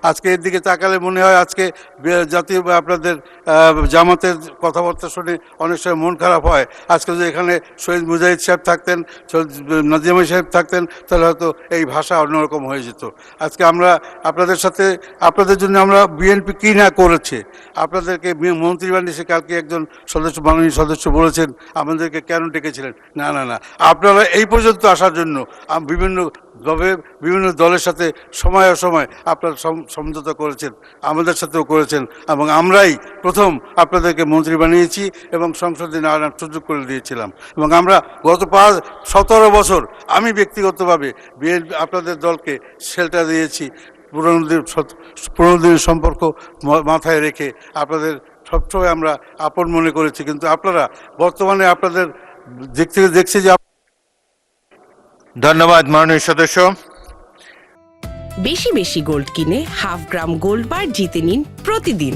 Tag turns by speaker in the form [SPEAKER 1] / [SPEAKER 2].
[SPEAKER 1] আজকে এর দিকে তাকালে মনে হয় আজকে জাতীয় আপনাদের জামাতের কথাবার্তা শুনে অনেক সময় মন খারাপ হয়। আজকে যদি এখানে শহীদ মুজাহিদ সাহেব থাকতেন, নাজিম সাহেব থাকতেন, তাহলে হয়তো এই ভাষা অন্যরকম হয়ে যেত। আজকে আমরা আপনাদের সাথে, আপনাদের জন্য আমরা বিএনপি কী না করেছে, আপনাদেরকে মন্ত্রী বানিয়েছে। কালকে একজন সদস্য, মাননীয় সদস্য বলেছেন আমাদেরকে কেন ডেকেছিলেন। না না না, আপনারা এই পর্যন্ত আসার জন্য বিভিন্ন দলের সাথে সময় অসময় আপনারা সমঝোতা করেছেন, আমাদের সাথেও করেছেন, এবং আমরাই প্রথম আপনাদেরকে মন্ত্রী বানিয়েছি এবং সংসদে নানান সুযোগ করে দিয়েছিলাম। এবং আমরা গত 17 বছর আমি ব্যক্তিগতভাবে আপনাদের দলকে শেল্টার দিয়েছি। পুরনো দিনের সম্পর্ক মাথায় রেখে আপনাদের সবসময় আমরা আপন মনে করেছি। কিন্তু আপনারা বর্তমানে আপনাদের দিক থেকে দেখছি যে।
[SPEAKER 2] ধন্যবাদ মাননীয় সদস্য।
[SPEAKER 3] বেশি বেশি গোল্ড কিনে হাফ গ্রাম গোল্ড বার জিতে নিন প্রতিদিন।